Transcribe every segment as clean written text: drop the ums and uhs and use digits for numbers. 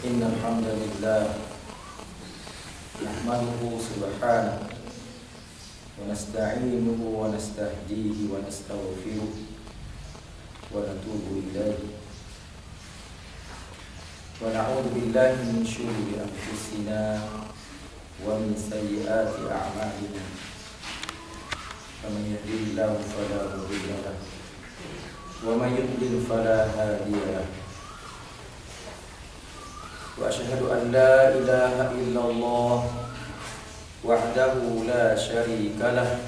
إن الحمد لله نحمده سبحانه ونستعينه ونستهديه ونستغفره ونتوب إليه ونعوذ بالله من شرور أنفسنا ومن سيئات أعمالنا فمن يهده الله فلا مضل له ومن يضلل فلا هادي له وأشهد أن لا إله إلا الله وحده لا شريك له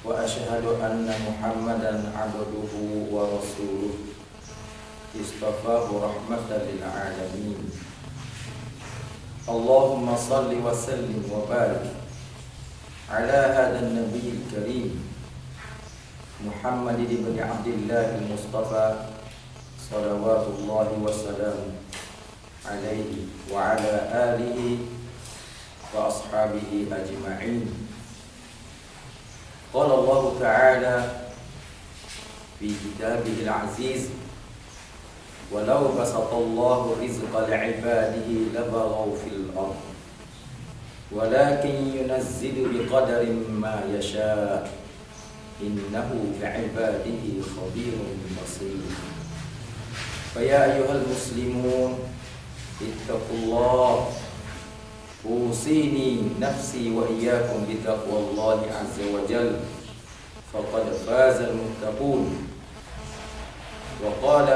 وأشهد أن محمدا عبده ورسوله اصطفاه رحمة للعالمين اللهم صل وسلم وبارك على هذا النبي الكريم محمد بن عبد الله المصطفى صلوات الله وسلامه عليه وعلى آله وأصحابه أجمعين. قال الله تعالى في كتابه العزيز ولو بسط الله رزق لعباده لبغوا في الأرض ولكن ينزل بقدر ما يشاء إنه بعباده خبير بصير. فيا أيها المسلمون اتقوا الله أوصيني نفسي وإياكم بتقوى الله عز وجل فقد فاز المتقون. وقال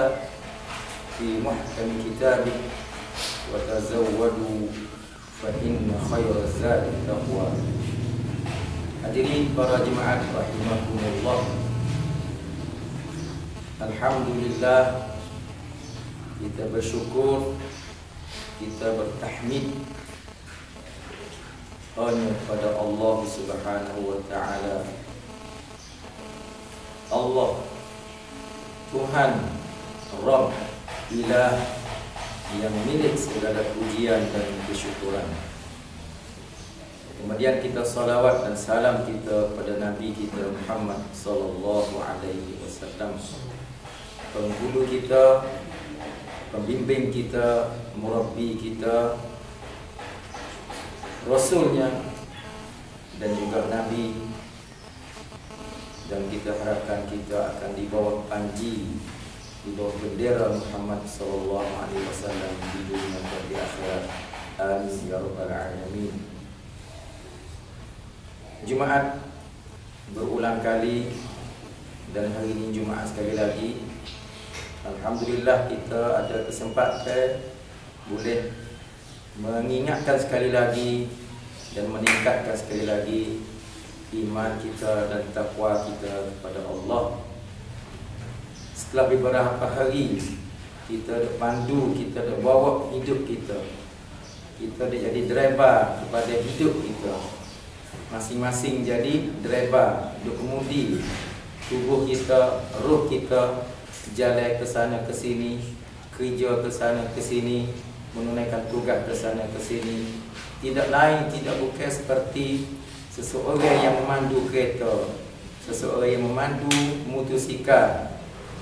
في محكم كتابه وتزودوا فإن خير الزاد التقوى. Hadirin para jemaat rahimakumullah, alhamdulillah, kita bersyukur, kita bertahmid hanya kepada Allah Subhanahu wa taala. Allah Tuhan, Rabb, Ilah yang milik segala pujian dan kesyukuran. Kemudian kita salawat dan salam kita kepada Nabi kita Muhammad sallallahu alaihi wasallam, penghulu kita, pembimbing kita, murabbi kita, rasulnya dan juga Nabi. Dan kita harapkan kita akan dibawa panji, dibawa bendera Muhammad sallallahu alaihi wasallam di dunia dan di akhirat. Amin ya rabbal alamin. Jumaat berulang kali dan hari ini Jumaat sekali lagi. Alhamdulillah kita ada kesempatan boleh mengingatkan sekali lagi dan meningkatkan sekali lagi iman kita dan takwa kita kepada Allah. Setelah beberapa hari kita dah pandu, kita dah bawa hidup kita, kita dah jadi driver kepada hidup kita. Masing-masing jadi driver, duk kemudi tubuh kita, roh kita jalan ke sana ke sini, kerja ke sana ke sini, menunaikan tugas ke sana ke sini. Tidak lain, tidak bukan seperti seseorang yang memandu kereta, seseorang yang memandu motosikal.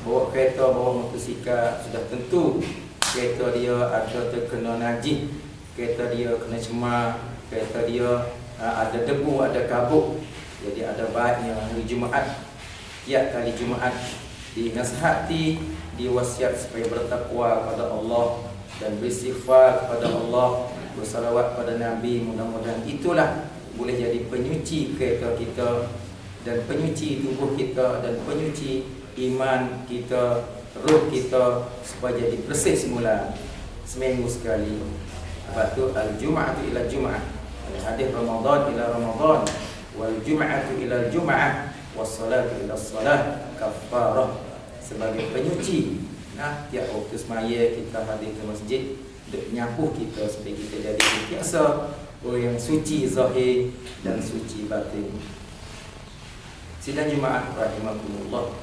Bawa kereta, bawa motosikal, sudah tentu kereta dia ada terkena najis, kereta dia kena cemar, kereta dia ada debu, ada kabut. Jadi ada baiknya hari Jumaat, tiap kali Jumaat dinasihati, diwasiat supaya bertakwa kepada Allah dan beristighfar kepada Allah, bersalawat pada Nabi. Mudah-mudahan itulah boleh jadi penyuci kereta kita dan penyuci tubuh kita dan penyuci iman kita, roh kita, supaya jadi bersih semula seminggu sekali. Sebab tu al-Jum'atu ila Jum'ah, hadis Ramadan ila Ramadan, wal Jum'atu ila Jum'ah, was salatu ila salah kafarah. Sebagai penyuci, tiap waktu semaya kita hadir ke masjid, duk nyapuh kita supaya kita jadi biasa orang yang suci zahir dan suci batin. Sidang jemaah rahimakumullah,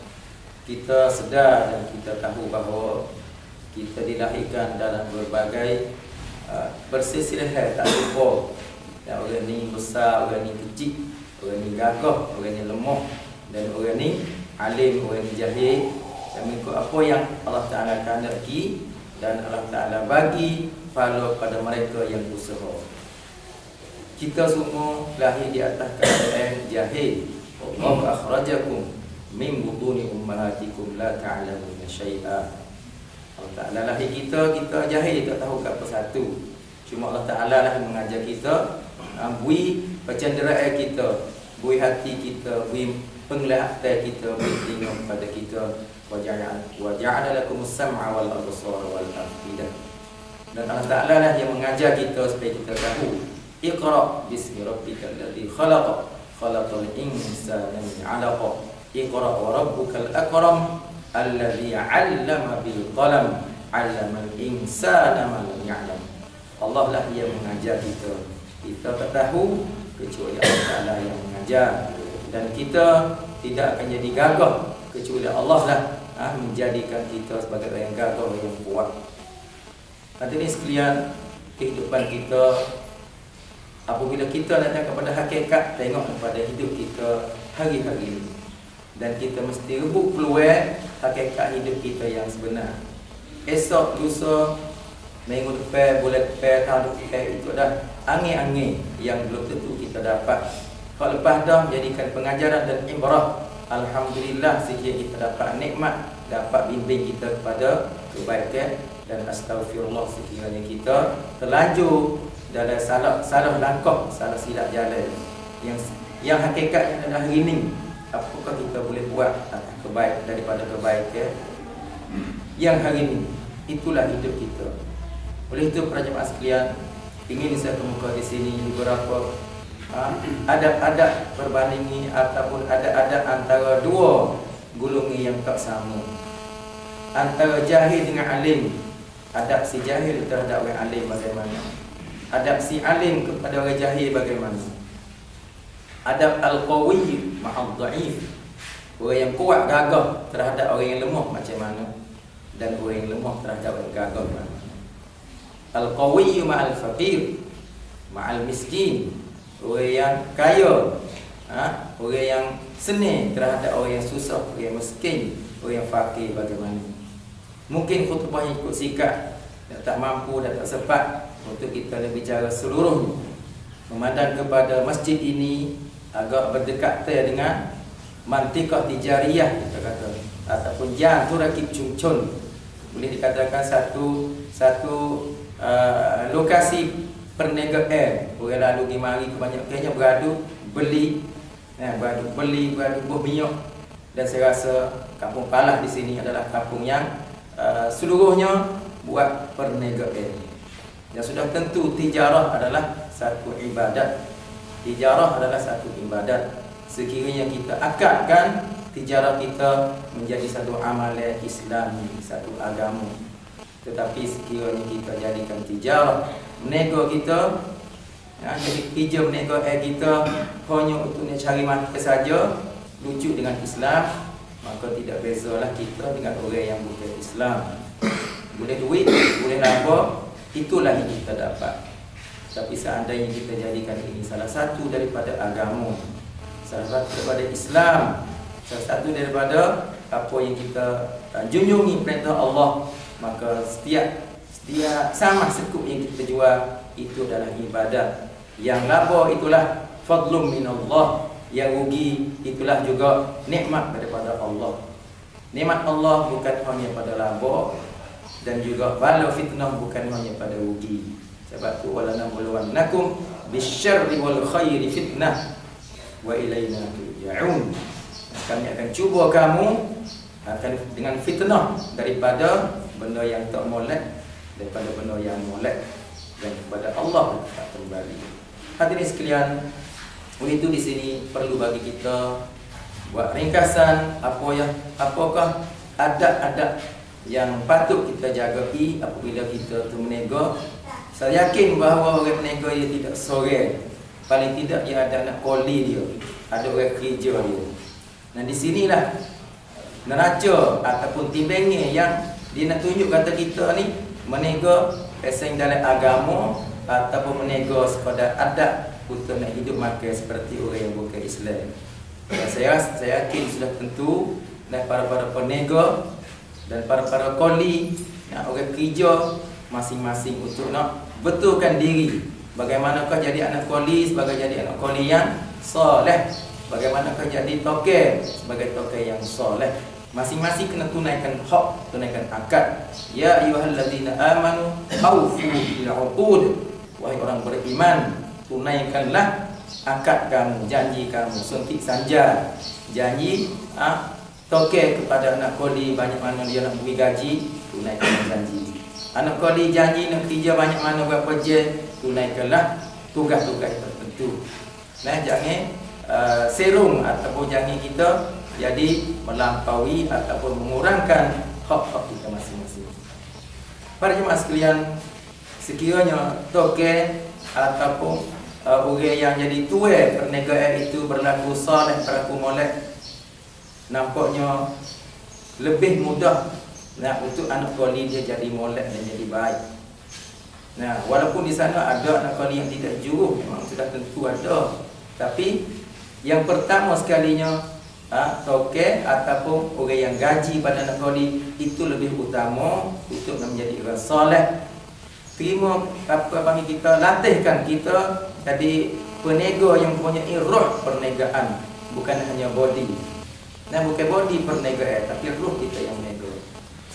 kita sedar dan kita tahu bahawa kita dilahirkan dalam berbagai perselisihan, tak lupa. Dan orang ni besar, orang ni kecil, orang ni gagah, orang ni lemah, dan orang ni alim, orang ni jahil. Dan mengikut apa yang Allah Ta'ala kehendaki, dan Allah Ta'ala bagi pahala pada mereka yang usaha. Kita semua lahir di atas keadaan jahil. Allah akhrajakum min butuni ummahatikum la ta'lamuna syai'a. Allah Ta'ala lahir kita jahil, tak tahu apa satu. Cuma Allah Ta'ala lah mengajar kita, bui pencenderaan kita, bui hati kita, bui penglihatan kita, bui tengok pada kita. Wa ja'ala lakumus sam'a wal absara wal afidah. Dan Allah Ta'ala lah yang mengajar kita supaya kita tahu. Iqra bismi rabbikal ladzi khalaq, khalaqal insana min 'alaq. Iqra wa rabbukal akram alladzi 'allama bil qalam, 'allamal insana ma lam ya'lam. Allah lah yang mengajar kita. Kita tak tahu kecuali Allah Ta'ala yang mengajar. Dan kita tidak akan jadi gagah kecuali Allah lah menjadikan kita sebagai orang yang gagah, yang kuat. Hadirin sekalian, kehidupan kita, apabila kita datang kepada hakikat, tengok kepada hidup kita hari-hari ini, dan kita mesti rebut peluang hakikat hidup kita yang sebenar. Esok, lusa, minggu depan, bulan depan, tahun depan, itu dah angin-angin yang belum tentu kita dapat. Kalau lepas dah menjadikan pengajaran dan ibrah, alhamdulillah sekiranya kita dapat nikmat, dapat bimbing kita kepada kebaikan. Dan astagfirullah sekiranya kita terlanjur dalam salah langkah, salah silap jalan yang hakikatnya adalah hari ini. Apakah kita boleh buat kebaikan daripada kebaikan yang hari ini? Itulah hidup kita. Oleh itu para jemaah sekalian, ingin saya kemuka di sini beberapa adab-adab berbandingi ataupun adab-adab antara dua golongan yang tak sama, antara jahil dengan alim. Adab si jahil terhadap orang alim bagaimana? Adab si alim kepada orang jahil bagaimana? Adab al-qawi ma'al dhaif, orang yang kuat gagah terhadap orang yang lemah macam mana? Dan orang yang lemah terhadap orang gagah macam mana? Al-qawi ma'al faqir ma'al miskin, orang yang kaya, orang yang seni terhadap orang yang susah, orang yang miskin, orang yang fakir bagaimana? Mungkin khutbahnya ikut sikap, tak mampu dan tak sempat untuk kita berbicara seluruhnya. Memandang kepada masjid ini agak berdekatan dengan mantikah tijariyah, kita kata, ataupun jantung rakib cun-cun. Boleh dikatakan satu lokasi perniagaan. Orang lalu pergi mari kebanyakannya beradu beli, beradu buah minyak. Dan saya rasa Kampung Palah di sini adalah kampung yang seluruhnya buat perniagaan. Yang sudah tentu tijarah adalah satu ibadat. Tijarah adalah satu ibadat. Sekiranya kita akadkan tijarah kita menjadi satu amalan Islami, satu agama. Tetapi sekiranya kita jadikan tijarah, nego kita, jadi pinjam nego kita hanya untuk nak cari makan saja, lucu dengan Islam, maka tidak bezalah kita dengan orang yang bukan Islam. Boleh duit, boleh laba, itulah yang kita dapat. Tapi seandainya kita jadikan ini salah satu daripada agama, salah satu daripada Islam, salah satu daripada apa yang kita junjungi perintah Allah, maka setiap sama sekup yang kita jual itu adalah ibadat. Yang laba itulah fadlum minallah, yang rugi itulah juga nikmat daripada Allah. Nikmat Allah bukan hanya pada laba, dan juga bala fitnah bukan hanya pada rugi. Sebab tu walanabluwannakum bisyarri wal khairi fitnah wa ilaina turja'un. Kami akan cuba kamu akan dengan fitnah daripada benda yang tak molek, daripada benda yang molek, dan kepada Allah kita kembali. Hadirin sekalian, itu di sini perlu bagi kita buat ringkasan apakah adab-adab yang patut kita jagai apabila kita tu berniaga. Saya yakin bahawa orang berniaga dia tidak sorang. Paling tidak dia ada anak koli dia, ada orang kerja dia. Dan di sinilah neraca ataupun timbangan yang dia nak tunjuk kata kita ni berniaga pasal dalam agama ataupun berniaga sekadar adab untuk nak hidup makan seperti orang yang bukan Islam. Dan saya yakin sudah tentu dan para peniaga dan para koli Orang kerja masing-masing untuk nak betulkan diri. Bagaimanakah jadi anak koli sebagai jadi anak koli yang soleh. Bagaimanakah jadi toke sebagai toke yang soleh. Masing-masing kena tunaikan hak, tunaikan akad. Ya ayyuhallazina amanu aufu bil uqud. Wahai orang beriman, tunaikanlah akad kamu, janji kamu, suntik sanja. Janji toke kepada anak koli banyak mana dia nak beri gaji, tunaikan janji. Anak koli janji nak kerja banyak mana berapa je, tunaikanlah tugas-tugas tertentu. Nah, jangan serung ataupun jangan kita jadi melampaui ataupun mengurangkan hak-hak kita masing-masing. Para jemaah sekalian, sekiranya toke ataupun orang yang jadi tua perniagaan itu berlaku saleh, berlaku molek, nampaknya lebih mudah untuk anak koli dia jadi molek dan jadi baik. Nah, walaupun di sana ada anak koli yang tidak jujur, memang sudah tentu ada. Tapi yang pertama sekalinya toke ataupun orang yang gaji pada anak koli itu lebih utama untuk menjadi orang soleh. Terima apa bagi kita, latihkan kita jadi peniaga yang mempunyai roh perniagaan, bukan hanya body. Nah, bukan body perniagaan, tapi roh kita yang menego.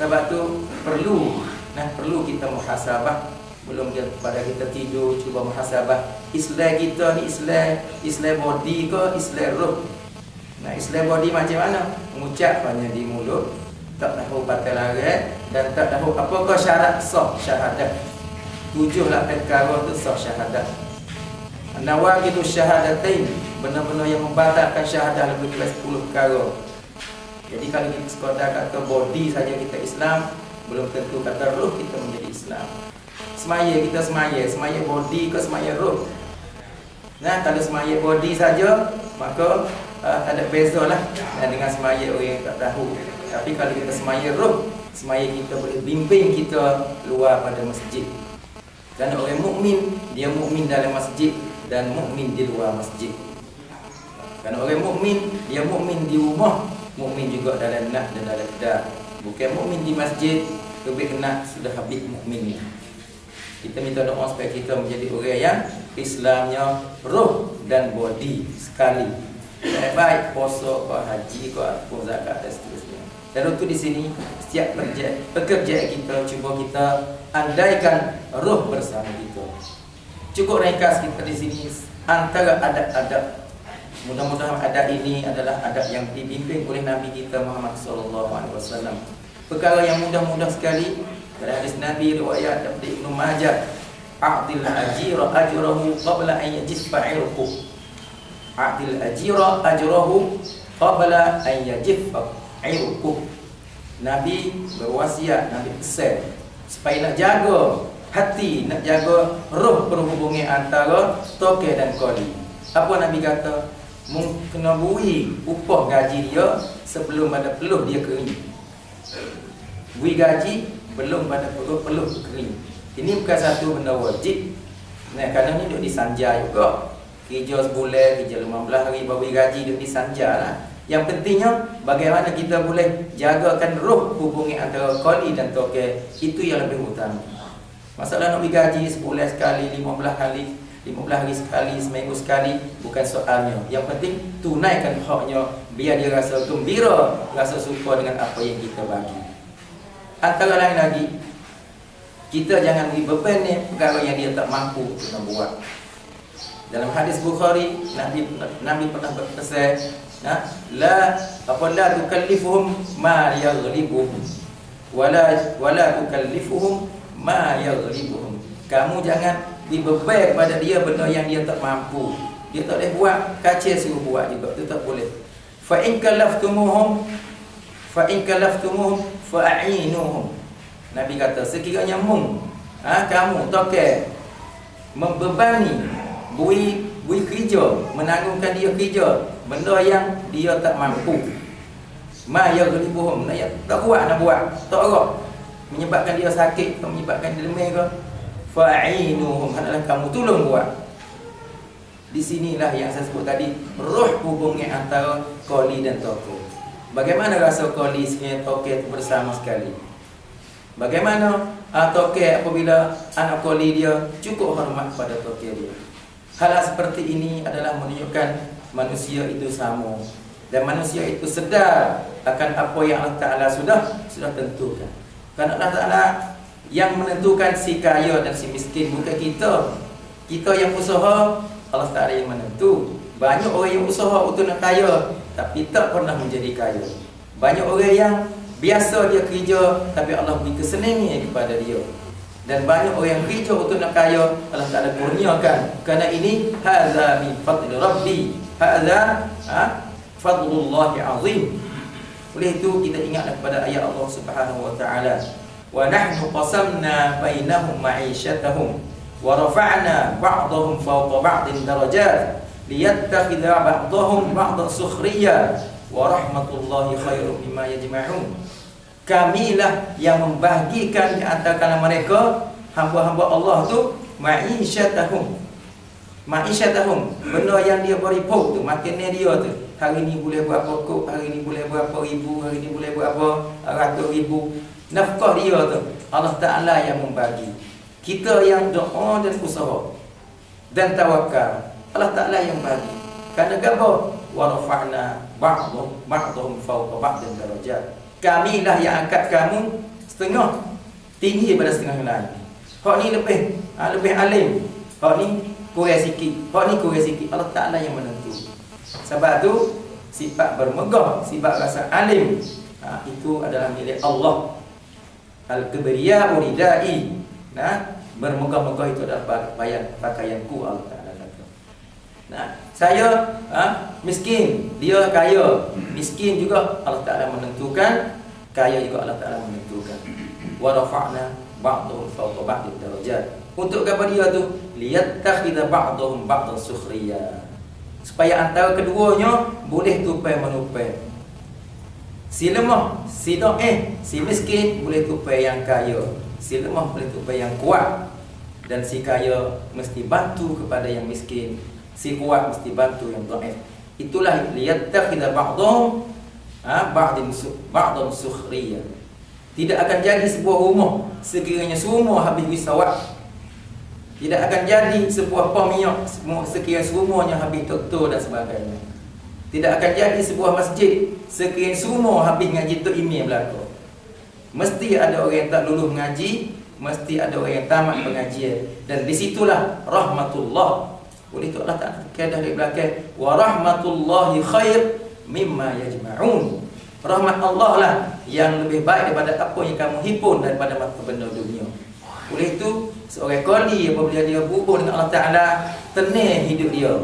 Sebab tu perlu kita muhasabah belum pada kita tidur, cuba muhasabah Islam kita ni Islam body ke Islam roh. Nah, Islam body macam mana? Mengucap hanya di mulut, tak tahu pakai larat dan tak tahu apakah syarat sah syahadat. 7 perkara tu sah syahadat. Nawaqidu syahadatain, benar-benar yang membatalkan syahadah lebih dari 10 perkara. Jadi kalau kita sekadar kata body saja kita Islam, belum tentu kata roh kita menjadi Islam. Semaya kita semaya body ke semaya roh. Nah, kalau semaya body saja, maka tak ada bezalah dengan semaya orang yang tak tahu. Tapi kalau kita semaya roh, semaya kita boleh bimbing kita luar pada masjid. Dan orang mukmin, dia mukmin dalam masjid dan mukmin di luar masjid. Karena orang mukmin, dia mukmin di rumah, mukmin juga dalam nak dan dalam dar. Bukan mukmin di masjid, lebih kena sudah habis mukminnya. Kita minta doa supaya kita menjadi orang yang Islamnya roh dan body sekali. Baik puasa, ke haji, ke apa zakat dan seterusnya. Dan untuk di sini setiap pekerjaan kita cuba kita andaikan roh bersama kita. Cukup ringkas kita di sini antara adab-adab. Mudah-mudahan adab ini adalah adab yang dibimbing oleh Nabi kita Muhammad sallallahu alaihi wasallam. Perkara yang mudah-mudah sekali dari hadis Nabi riwayat dari Ibnu Majah, "A'dil ajira ajrahu qabla an yajiffa 'irquhu." A'dil ajira ajrahu qabla an yajiffa 'irquhu. Nabi berwasiat, Nabi pesan supaya nak jaga hati, nak jaga roh perhubungan antara toke dan koli. Apa Nabi kata? Kena beri upah gaji dia sebelum pada peluh dia kering. Beri gaji belum pada peluh kering. Ini bukan satu benda wajib. Nah, kadang ni duk disanja juga. Kerja sebulan, kerja 15 hari beri gaji duk disanja lah. Yang pentingnya bagaimana kita boleh jagakan roh hubungan antara koli dan toke. Itu yang lebih utama. Masalah nak beri gaji sebulan sekali, 15 hari sekali, seminggu sekali, bukan soalnya. Yang penting tunaikan haknya, biar dia rasa gembira, rasa suka dengan apa yang kita bagi. Antara lain lagi, kita jangan beri beban ni perkara yang dia tak mampu untuk nak buat. Dalam hadis Bukhari, Nabi pernah berpesan, la tukallifuhum ma yaghlibuhum wala tukallifuhum ma yaghlibuhum. Kamu jangan dibeban kepada dia benda yang dia tak mampu. Dia tak boleh buat, kacau suruh buat juga, itu tak boleh. Fa in kalaftumuhum fa'ainuhum. Nabi kata sekiranya kamu toke membebani bui kerja, menanggungkan dia kerja benda yang dia tak mampu. Ma yaghlibuhum, tak buat, tak arah, menyebabkan dia sakit atau menyebabkan dia lemah ke, fa'inuhum, hendaklah kamu tolong buat. Di sinilah yang saya sebut tadi, roh hubungan antara koli dan toke. Bagaimana rasa koli dengan toke itu bersama sekali? Bagaimana toke apabila anak koli dia cukup hormat pada toke dia. Hal seperti ini adalah menunjukkan manusia itu sama, dan manusia itu sedar akan apa yang Allah Ta'ala sudah tentukan. Kerana Allah Ta'ala yang menentukan si kaya dan si miskin, bukan kita. Kita yang usaha, Allah Ta'ala yang menentu. Banyak orang yang usaha untuk nak kaya, tapi tak pernah menjadi kaya. Banyak orang yang biasa dia kerja, tapi Allah beri kesenangan kepada dia. Dan banyak orang yang kerja untuk nak kaya, Allah Ta'ala kurniakan. Kerana ini hadza min fadli rabbi, hadza fadlullahi azim. Oleh itu kita ingatlah kepada ayat Allah Subhanahu wa taala, wa nahnu qasamna bainahum ma'isyatahum wa rafa'na ba'dahum fawqa ba'din darajat liyattakhidha ba'dahum ba'dan sukhriya wa rahmatullahi khairum mimma yajma'un. Kamilah yang membahagikan di antara mereka hamba-hamba Allah tu ma'isyatahum. Ma'isyatahum, benda yang dia beripuk tu, makannya dia tu. Hari ni boleh berapa kop, hari ni boleh berapa ribu, hari ni boleh berapa ratus ribu. Nafkah dia tu Allah Ta'ala yang membagi. Kita yang doa dan usaha dan tawakal, Allah Ta'ala yang bagi. Kerana gapo? Wa rafa'na ba'dhum fawqa ba'din darajat. Kamilah yang angkat kamu setengah tinggi daripada setengah lain. Hak ni lebih alim, hak ni kurang sikit, hak ni kurang sikit. Allah Ta'ala yang menentu. Sebab tu sifat bermegah, sifat rasa alim, itu adalah milik Allah. Al-kibriya'u ridai. Bermegah-megah itu adalah pakaianku, Allah Ta'ala kata. Saya miskin, dia kaya. Miskin juga Allah Ta'ala menentukan, kaya juga Allah Ta'ala menentukan. Wa rafa'na ba'dahum fawqa ba'din darajat. Untuk apa dia tu? Liyattakhidha ba'dahum ba'dan sukhriya. Supaya antara keduanya boleh tupai menupai. Si lemah, si do'eh, si miskin boleh tupai yang kaya. Si lemah boleh tupai yang kuat. Dan si kaya mesti bantu kepada yang miskin. Si kuat mesti bantu yang dhaif. Itulah liyattakhidha ba'dhum ba'dan sukhriya. Tidak akan jadi sebuah rumah sekiranya semua habis wisawat. Tidak akan jadi sebuah pemiak sekiranya semuanya habis doktor dan sebagainya. Tidak akan jadi sebuah masjid sekiranya semua habis ngaji tok imam belaka. Mesti ada orang yang tak lulus mengaji, mesti ada orang yang tamat pengajian, dan di situlah rahmatullah. Oleh itu Allah Ta'ala kaedah dari belakang, wa rahmatullahi khair mimma yajma'un. Rahmat Allah lah yang lebih baik daripada apa yang kamu himpun daripada mata benda dunia. Oleh itu seorang qali apabila dia berhubung dengan Allah Ta'ala, tenang hidup dia.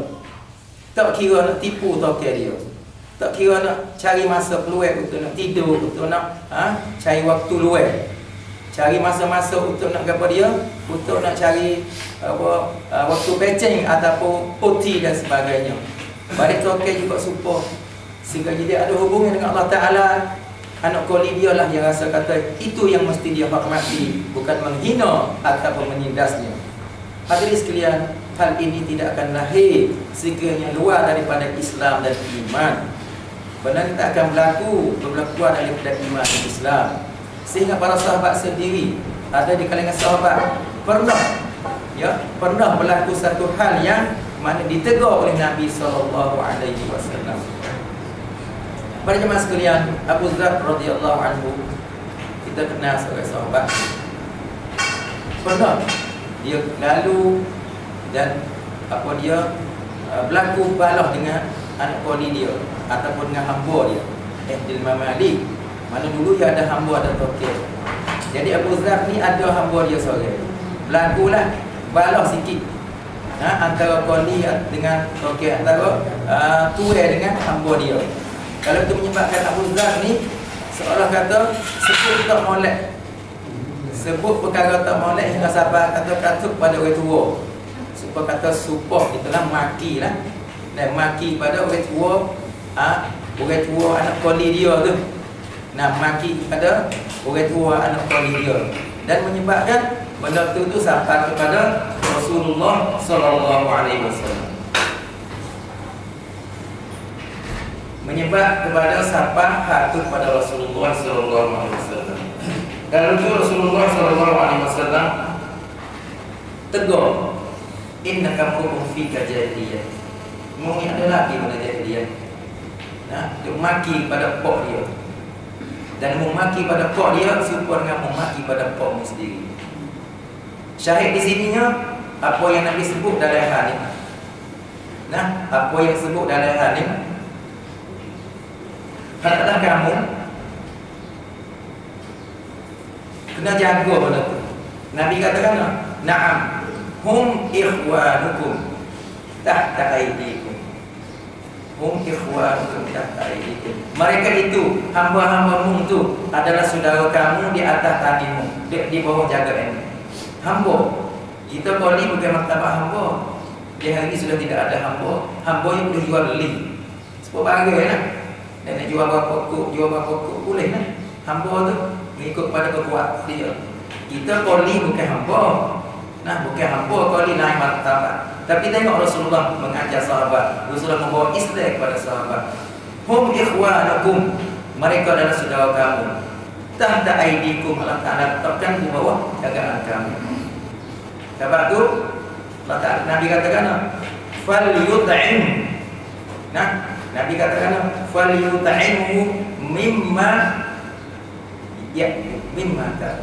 Tak kira nak tipu tokai dia, tak kira nak cari masa peluang untuk nak tidur, untuk nak cari waktu luang, cari masa-masa untuk nak apa dia, untuk nak cari waktu peceng ataupun OT dan sebagainya. Balik tokai juga support, sehingga dia ada hubungan dengan Allah Ta'ala. Anak koli dia lah yang rasa kata itu yang mesti dia hormati, bukan menghina ataupun menindasnya. Hadirin sekalian, hal ini tidak akan lahir sekiranya luar daripada Islam dan iman. Benar tak akan berlaku daripada iman dan Islam. Sehingga para sahabat sendiri, ada di kalangan sahabat pernah berlaku satu hal yang mana ditegur oleh Nabi SAW. Para jemaah sekalian, Abu Dzar radhiyallahu anhu, kita kenal sebagai sahabat. Pernah dia lalu dan dia berlaku balah dengan anak koli dia ataupun dengan hamba dia, Imam Malik. Mana dulu dia ada hamba, ada toke. Jadi Abu Dzar ni ada hamba dia seorang. Berlakulah balah sikit antara koli dengan toke, antara tuai dengan hamba dia. Kalau itu menyebabkan Abu Dzar ni seolah kata sebut tak molek, sebut perkara tak molek hingga sampai kata-kata pada orang tua. Supaya kata supah itulah maki lah, dan maki pada orang tua, orang tua anak koli dia tu. Maki pada orang tua anak koli dia, dan menyebabkan benda tu sampai kepada Rasulullah sallallahu alaihi wasallam. Menyebab kepada sampai hatu pada Rasulullah sallallahu alaihi wasallam. Lalu itu Rasulullah SAW tegur, innaka mru'un fika jahiliyah. Mu ni ada lagi pada jahiliyah. Nah, dia maki pada pok dia. Dan memaki pada pok dia serupa dengan memaki pada pokmu sendiri. Syahid di sininya apa yang Nabi sebut dalam hal ini. Nah, apa yang sebut dalam hal ini, hendaklah kamu kena jaga benda tu. Nabi katakan, na'am, hum ikhwanukum tahta aydikum. Hum ikhwanukum tahta aydikum. Mereka itu, hamba-hambamu itu adalah saudara kamu di atas tanganmu, di bawah jagaanmu. Hamba. Kita boleh bukan martabat hamba. Di hari ini sudah tidak ada hamba. Hamba yang boleh jual beli. Sebab bagai lah. Dan nak jual berapa kok boleh lah. Hamba tu mengikut pada kekuatan dia. Kita boleh bukan hamba. Nah, bukan hamba boleh naik martabat. Tapi tengok Rasulullah mengajar sahabat. Rasulullah membawa Islam kepada sahabat. Hum ikhwanukum. Mereka adalah saudara kamu. Tahta aidikum. Allah Ta'ala letakkan di bawah jagaan kamu. Sebab tu Nabi katakan falyut'im. Nah, Nabi katakan falyut'imhu mimma ta.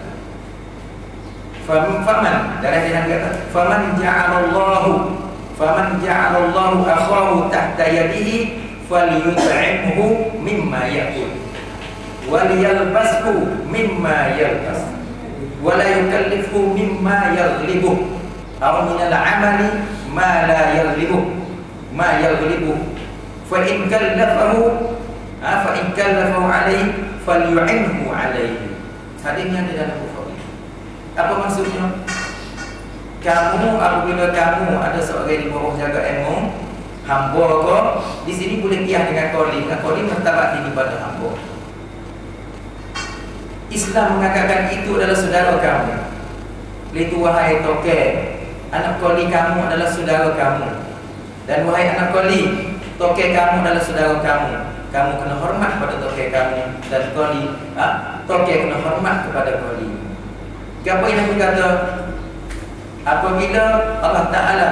Faman dari Nabi kata faman ja'alallahu akhahu tahta yadihi falyut'imhu mimma ya'kul wal yalbashu mimma yalbas wa la yukallifhu mimma yaghlibuh aw min al-'amali ma la yaghlibuh fa in kallafahu alayhi falyu'inhu alayhi. Hadisnya ada dalam Bukhari. Apa maksudnya? Kamu apabila kamu ada seorang di bawah jagaanmu, hamba ke, di sini boleh pihak dengan qoli. Qoli martabat tinggi pada hamba. Islam mengatakan itu adalah saudara kamu. Itu wahai toke, anak qoli kamu adalah saudara kamu. Dan wahai anak qoli, toke kamu adalah saudara kamu. Kamu kena hormat pada toke kamu. Dan qoli, toke kena hormat kepada qoli. Apa yang berkata, apabila Allah Ta'ala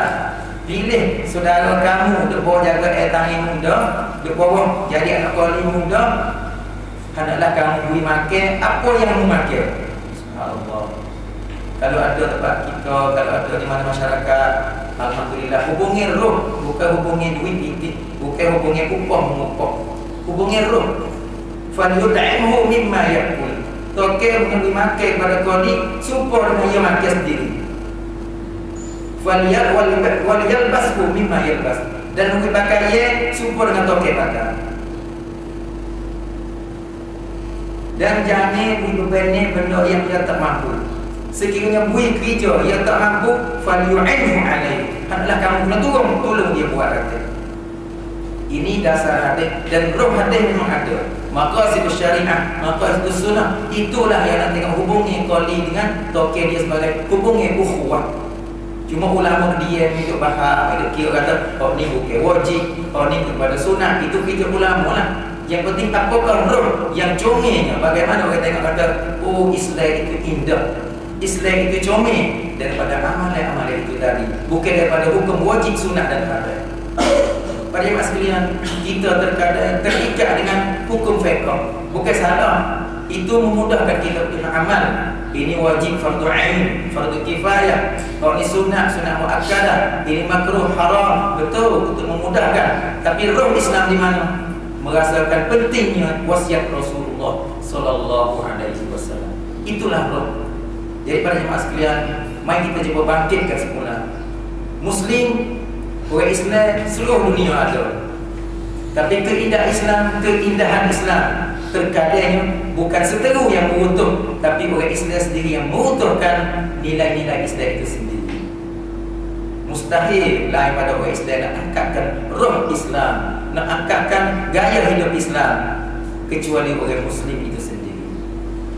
pilih saudara kamu untuk bawa jaga tangan muda, untuk bawa jadi anak qoli muda, hendaklah kamu beri makan apa yang kamu makan. Subhanallah. Kalau ada tempat kita, kalau ada di mana masyarakat, alhamdulillah, hubungi roh, bukan hubungi duit titik, bukan hubungi upah mengupah, hubungi roh. Falyut'imhu mimma ya'kul. Toke memberi makan pada qoli supaya dia makan sendiri. Walyalbashu mimma yalbas. Dan memberi pakaian supaya dengan toke pakai. Dan jangan beri benda yang dia tak mampu. Sekiranya bui kerja yang tak mampu, falyu'inhu alayhi. Hendaklah kamu kena tolong dia buat kata. Ini dasar hadis dan roh hadis memang ada. Maqasid syariah, maqasid sunnah, itulah yang nak tengok hubungi qoli dengan toke dia sebagai hubungi ukhuwah. Cuma ulama dia hidup bahar, hidup kira kata, oh ni bukan wajib, oh ni kepada sunnah, itu kita ulama lah. Yang penting apakah roh yang comel. Bagaimana orang tengok kata, oh Islam itu indah, Islam itu comel daripada amalan-amalan itu tadi, bukan daripada hukum wajib, sunat dan fardu. Pada jemaah sekalian, kita terkadang terikat dengan hukum fiqh. Bukan salah, itu memudahkan kita beramal. Ini wajib fardu ain, fardu kifayah. Kalau ini sunat muakkadah, ini makruh haram, betul untuk memudahkan. Tapi roh Islam di mana? Merasakan pentingnya wasiat Rasulullah sallallahu alaihi wasallam. Itulah roh. Jadi para jemaah sekalian, mari kita cuba bangkitkan semula. Muslim, orang Islam seluruh dunia ada. Tapi keindahan Islam terkadang bukan seteru yang mengutuh, tapi orang Islam sendiri yang mengutuhkan nilai-nilai Islam itu sendiri. Mustahil lain pada orang Islam nak angkatkan roh Islam, nak angkatkan gaya hidup Islam, kecuali orang Muslim itu sendiri.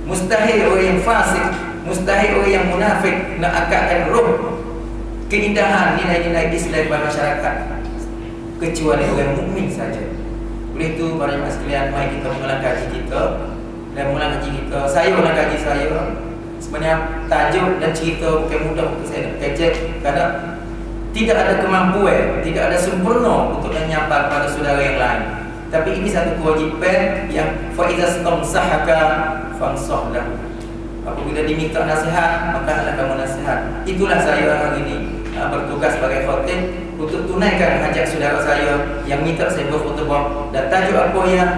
Mustahil orang yang fasik, mustahil orang yang munafik nak angkatkan roh keindahan nilai-nilai Islam pada masyarakat, kecuali orang mukmin saja. Oleh itu para jemaah sekalian, mari kita mengulang kaji kita dan ulang kaji kita. Saya ulang kaji saya. Sebenarnya tajuk dan cerita bukan mudah untuk saya nak kecek kerana tidak ada kemampuan, tidak ada sempurna untuk menyapa kepada saudara yang lain. Tapi ini satu kewajipan yang faiza stamsahaka fansahlah. Apabila diminta nasihat, maka hendaklah kamu nasihat. Itulah saya hari ini bertugas sebagai khatib untuk tunaikan hajat saudara saya yang minta saya berkhutbah. Dan tajuk apa yang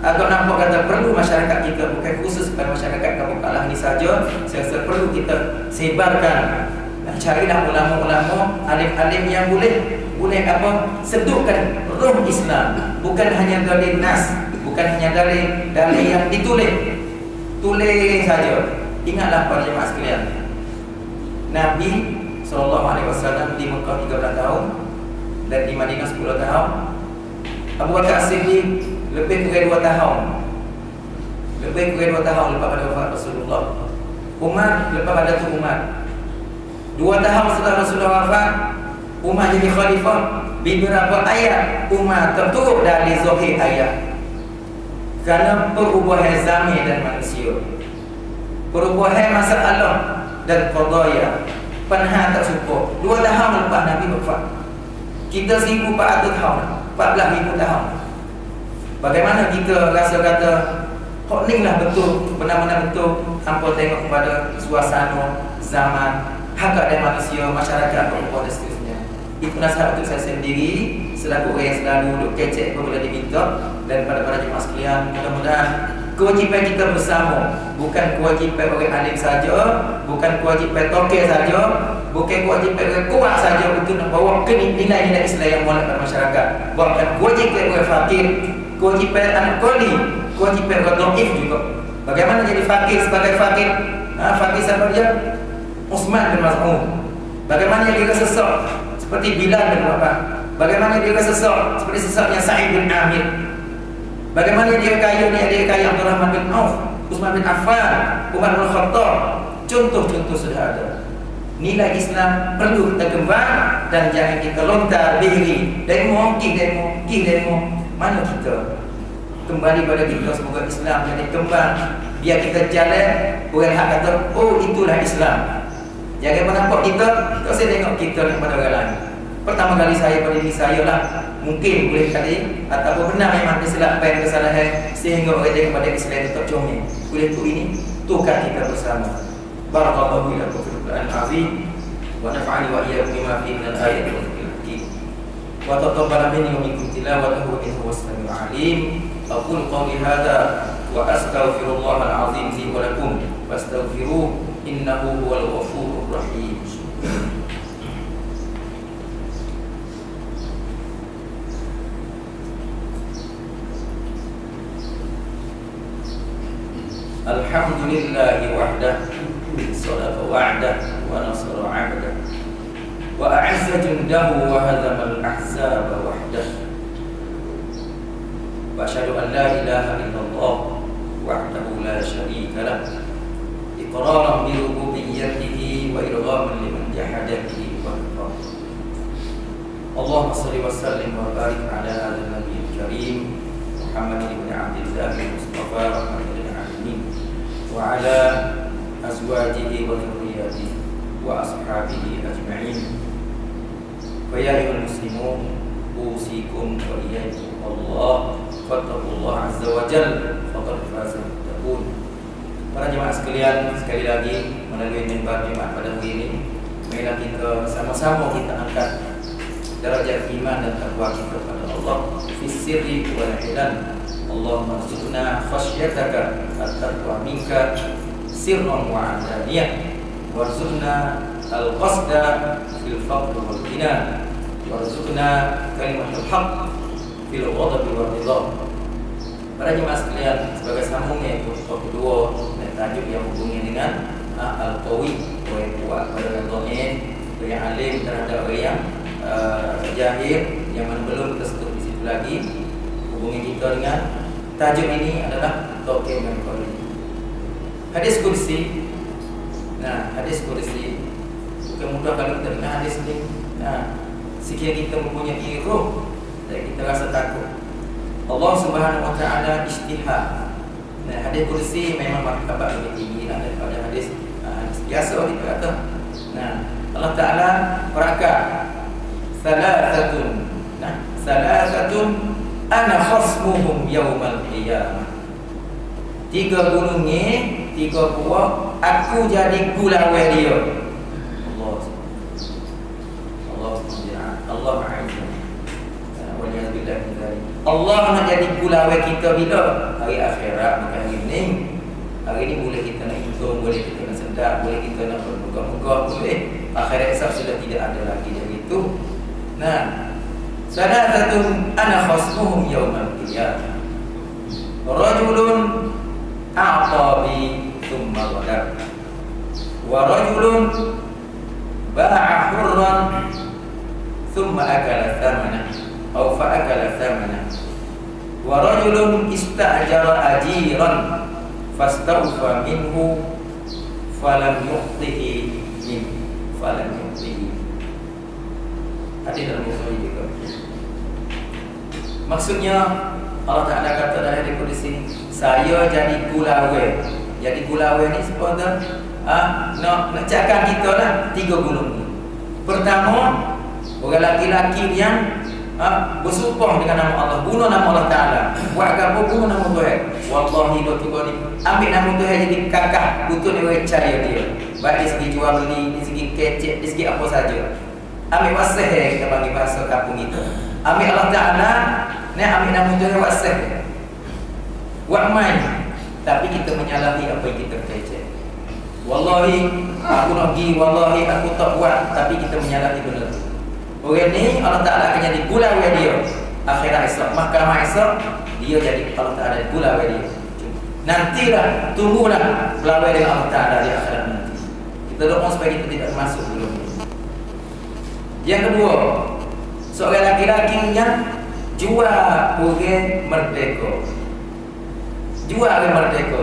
agak nampak kata perlu masyarakat kita, bukan khusus kepada masyarakat Kampung Kalah ini saja. Saya rasa perlu kita sebarkan. Carilah ulama-ulama, alim-alim yang boleh sedukkan roh Islam, bukan hanya dari nas, bukan hanya dari yang ditulis saja. Ingatlah para jemaah sekalian, Nabi SAW di Mekah 13 tahun dan di Madinah 10 tahun. Abu Bakar As-Siddiq lebih kurang 2 tahun. Lebih kurang 2 tahun lepas pada wafat Rasulullah. Umar lepas pada tu Umar 2 tahun setelah Rasulullah wafat, Umar jadi khalifah. Beberapa ayat Umar terturut dari zahir ayat. Kerana perubahan zaman dan manusia, perubahan masalah dan qadaya, penha tak suka. 2 tahun lepas Nabi wafat. Kita 1400 tahun, 14,000 tahun. Bagaimana kita rasa kata hak ni lah betul, benar-benar betul. Hampa tengok kepada suasana, zaman, hak ada manusia, masyarakat, perempuan dan seterusnya. Itu nasihat untuk saya sendiri selaku orang yang selalu duduk kecek apabila diminta. Dan pada para jemaah sekalian, mudah-mudahan kewajipan kita bersama, bukan kewajipan orang alim saja, bukan kewajipan toke saja, bukan kewajipan orang kuat saja untuk membawa nilai-nilai Islam yang mulia pada masyarakat. Bahkan kewajipan orang fakir, kewajipan anak koli, kewajipan orang dhaif juga. Bagaimana jadi fakir sebagai fakir? Fakir siapa dia? Uthman bin Mas'ud. Bagaimana dia sesak seperti Bilal bin Rabah? Bagaimana dia sesak seperti sesaknya Sa'id bin Amir? Bagaimana dia kaya ni, dia kaya Abdul Rahman bin Auf, Uthman bin Affan, Umar bin Khattab. Contoh-contoh sudah ada. Nilai Islam perlu kita kembang dan jangan kita lontar diri. Demo. Mana kita? Kembali pada kita, semoga Islam jadi kembang. Biar kita jalan, orang hak kata, oh itulah Islam. Jangan menampak kita, tak saya tengok kita daripada orang lain. Pertama kali saya pada diri saya lah. Mungkin boleh kali ataupun benar memang kesilapan, kesalahan sehingga orang tengok pada Islam itu tak comel. Boleh tu ini tukar kita bersama. Barakallahu lakum fil Qur'an azim wa nafa'ani wa iyyakum bima fihi min al-ayati wal hikmah. Wa taqabbal minni wa minkum tilawatahu innahu was-sami'ul 'alim. Aqulu qawli hadha wa astaghfirullahal 'azim li wa lakum fastaghfiruhu innahu huwal ghafurur rahim. Alhamdulillahi wahdah, sadaqa wa'dah, wa nasara 'abdah, wa a'azza jundahu wa hadama al-ahzaba wahdah. Wa asyhadu an la ilaha illallah wahdahu la syarika lah, iqraran bi rububiyyatihi wa irghaman liman jahada bihi wa kafara. Allahumma shalli wa sallim wa barik ala hadha nabiyil karim Muhammad ibn Abdillah al-Mustafa rahmatan wa ala azwajihi wa dhurriyyatihi wa ashabihi ajma'in. Fa ya ayyuhal muslimun usikum wa iyyakum Allah fattaqullaha azza wa jalla faqad faza muttaqun. Para jemaah sekalian, sekali lagi melalui mimbar Jumat pada hari ini, marilah kita sama-sama kita angkat derajat iman dan takwa kita kepada Allah fi sirri wal ilan. Allahumma rzuqna khasyataka at-taqwa minka sirran wa 'alaniyah, warzuqna al-qasda fil faqr wal ghina, warzuqna kalimatul haqq fil ghadab wal ridha. Para jemaah sekalian, sebagai sambungnya itu kedua tajuk yang hubungi dengan al-qawi, orang kuat pada dhamin, yang alim terhadap orang yang jahil, yang mana belum kita sentuh di situ lagi. Hubungi kita dengan tajuk ini adalah Tauqid dan Qawli. Hadis kursi. Nah, hadis kursi bukan mudah kalau kita dengar hadis ini. Nah, sekiranya kita mempunyai roh dan kita rasa takut. Allah Subhanahu wa taala istihad Nah, hadis kursi memang martabat lebih tinggi daripada hadis biasa kita kata. Nah, Allah Ta'ala berkata salasatun, nah, salasatun ana khasmuhum yaumal qiyamah. 3 gunung ni, 3 buah, aku jadi gulawai dia. Allah Azza. Allah nak jadi gulawai kita bila? Hari akhirat, bukan hari ni. Hari ni boleh kita nak hitung, boleh kita nak sedap, boleh kita nak bermegah-megah, boleh. Akhirat esok sudah tidak ada lagi dari itu. Nah, salatun ana khasmuhum yaumal qiyamah. Rajulun a'ta bi thumma ghadab. Wa rajulun ba'a hurran thumma akala thamana aw fa akala thamana. Wa rajulun ista'jara ajiran fastawfa minhu falam yu'tihi min falam yu'tihi. Hadis dalam Bukhari juga. Maksudnya Allah Ta'ala kata dalam hadis qudsi, saya jadi gulawai. Jadi gulawai ni sepatutnya nak cakap kita lah 3 gunung ni. Pertama, orang laki-laki yang bersumpah dengan nama Allah, bunuh nama Allah Ta'ala, buat apa bunuh nama Tuhan. Wallahi doktor ni ambil nama Tuhan jadi kakak, betul dia percaya dia. Baik dari segi jual beli, dari segi kecek, dari segi apa saja. Ambil wasih kita bagi bahasa kampung kita. Ambil Allah Ta'ala, ni ambil nama Tuhan wasih. Buat main, tapi kita menyalahi apa yang kita kecek. Wallahi aku nak pergi, wallahi aku tak buat, tapi kita menyalahi benda tu. Orang ni Allah Ta'ala akan jadi gulawai dia akhirat esok, mahkamah esok, dia jadi Allah Ta'ala gulawai dia. Nantilah, tunggulah gulawai dengan Allah Ta'ala di akhirat nanti. Kita doa supaya kita tidak masuk dulu. Yang kedua, seorang laki-laki yang jual orang merdeka. Jual orang merdeka.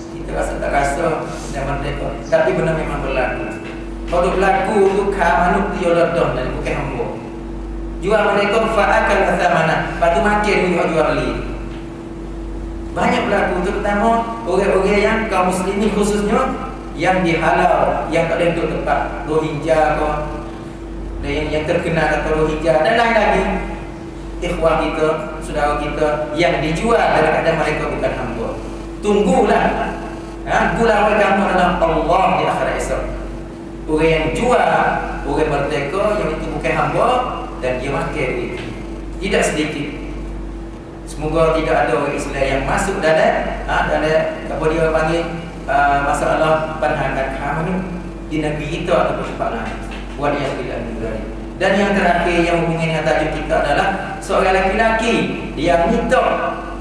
Kita rasa tak rasa dia merdeka, tapi benar memang berlaku. Kalau berlaku tu kamanuk dia ledah dan bukan hamba. Jual mereka fa'akal thamana, patu makin dia jual beli. Banyak berlaku, terutama orang-orang yang kaum muslimin khususnya yang dihalau, yang tak ada duduk tempat, Rohingya ke, yang terkenal kata Rohingya dan lain lagi. Ikhwah kita, saudara kita yang dijual dalam keadaan mereka bukan hamba. Tunggulah gulawai kamu dalam Allah di akhirat esok. Orang yang jual, orang merdeka yang itu bukan hamba dan dia makan duit. Tidak sedikit. Semoga tidak ada orang Islam yang masuk dalam apa dia panggil masalah pandangan kamu di negeri kita ataupun tempat lain. Buat yang tidak berani. Dan yang terakhir yang hubungan dengan tajuk kita adalah seorang lelaki dia minta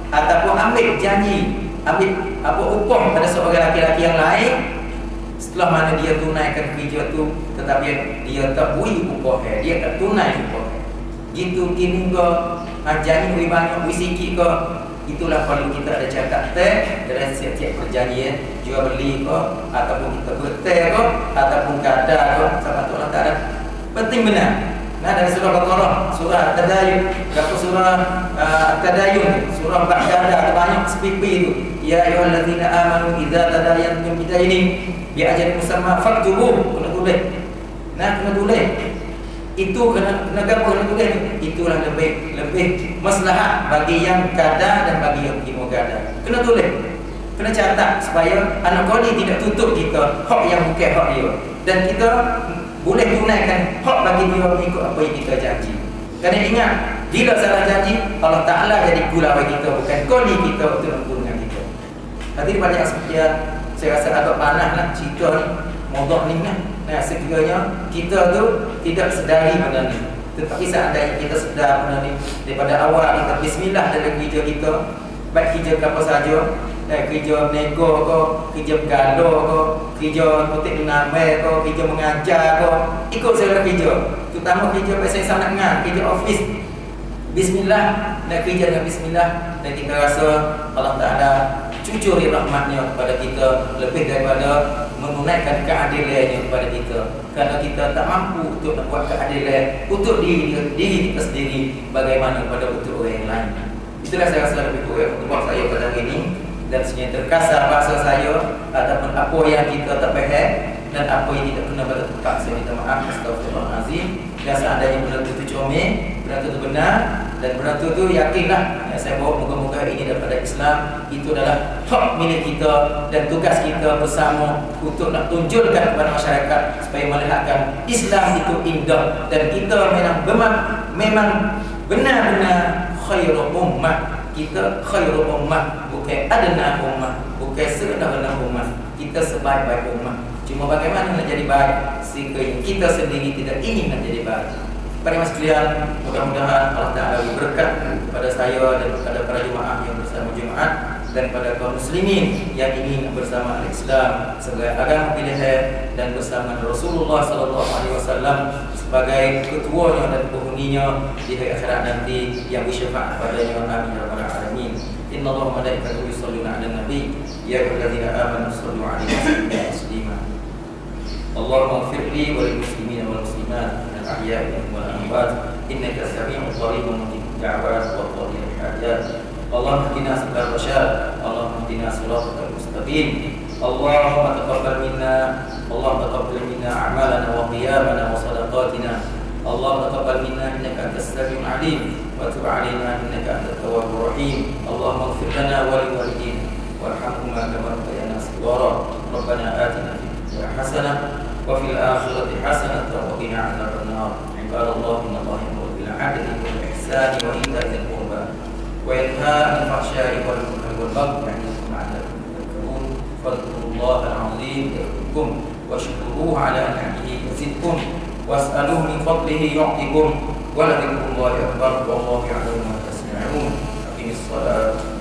ataupun ambil janji, ambil apa upah pada seorang lelaki yang lain. Setelah mana dia tunaikan kerja tu, tetapi dia tak beri upah, dia tak tunai upah. Gitu kini ke janji beri banyak, beri sikit ke. Itulah perlu kita ada cakap dalam setiap perjanjian jual beli ke, ataupun kita berteh ke, ataupun gada ke, sama Allah Ta'ala. Penting benar. Nah, dari surah Baqarah, surah Tadayun, surah Tadayun, surah Baqarah ada banyak sepipi itu. Ya ayyuhallazina amanu idza tadayantum bidainin bi ajalin musamma faktubuh. Kena tulis. Nah, kena tulis. Itu kena tulis. Itulah lebih maslahat bagi yang gada dan bagi yang tidak gada. Kena tulis. Kena catat supaya anak kali tidak tutup kita hak yang bukan hak dia. Dan kita boleh tunaikan hak bagi dia mengikut apa yang kita janji. Kerana ingat, bila salah janji, Allah Ta'ala jadi gulawai kita, bukan koli kita untuk mempunyai kita. Nanti banyak seperti saya rasa agak panas lah cerita ni, modok ni kan. Nah, sekiranya kita tu tidak sedari benda ni. Tetapi seandainya kita sedar benda ni daripada awal kita bismillah dalam kerja kita, baik kerja apa saja, kerja nego ke, kerja bergalo ke, kerja petik menamai ke, kerja mengajar ke, ikut saya kerja. Terutama kerja saya sangat dengar, kerja office. Bismillah, dan kerja dengan bismillah, dan kita rasa Allah Ta'ala cucuri rahmatnya kepada kita lebih daripada menunaikan keadilannya kepada kita. Kerana kita tak mampu untuk nak buat keadilan untuk diri kita sendiri, bagaimana pada untuk orang yang lain. Itulah saya rasa lebih kurang untuk saya pada hari ini. dan sekiranya terkasar bahasa saya ataupun apa yang kita tak faham dan apa yang tidak pernah pada tempat, saya minta maaf. Astagfirullahalazim. Dan seandainya benda itu comel, benda itu benar, dan benda itu yakinlah yang saya bawa, moga-moga ini daripada Islam. Itu adalah hak milik kita dan tugas kita bersama untuk nak tunjukkan kepada masyarakat supaya melihatkan Islam itu indah dan kita memang benar-benar khairul ummah. Kita khairul ummah, bukan adna ummah, bukan sebenar-benar ummah. Kita sebaik-baik ummah. Cuma bagaimana nak jadi baik sehingga kita sendiri tidak ingin nak jadi baik. Para mas sekalian, mudah-mudahan Allah Ta'ala beri berkat kepada saya dan kepada para jemaah yang bersama Jumaat dan kepada kaum muslimin yang ingin bersama Islam sebagai agama pilihan dan bersama Rasulullah sallallahu alaihi wasallam sebagai ketuanya dan penghuninya di hari akhirat nanti yang bersyafaat padanya. Amin ya rabbal alamin. Innallaha wa malaikatahu yusholluna 'alan nabi ya ayyuhalladzina amanu shollu 'alaihi wa sallimu taslima. Allahumma ighfir li wa lil muslimina wal muslimat al ahya'i wal amwat innaka sami'un qaribun mujibud da'wat wa qadil hajat. Allahumma ihdina sabila rasyad, Allahumma ihdina siratal mustaqim. Allahumma taqabbal minna, Allahumma taqabbal minna a'malana wa qiyamana wa sadaqatina. Allahumma taqabbal minna innaka antas samiul alim wa tub 'alaina innaka antat tawwabur rahim. Allahumma ighfir lana wa liwalidina warhamhuma kama rabbayana shighara. Rabbana atina fid dunya hasanah wa fil akhirati hasanah wa qina 'adzaban nar. Ibadallah, innallaha ya'muru bil 'adli wal ihsani wa ita'i dzil qurba wa yanha 'anil fahsya'i wal munkari wal baghi ya'idukum la'allakum tadhakkarun. Fadhkurullaha al-'azim yadhkurkum washkuruhu 'ala ni'amihi yazidkum was'aluhu min fadlihi yu'tikum wa la dhikrullahi akbar wallahu ya'lamu ma tasna'un. Aqimis shalah.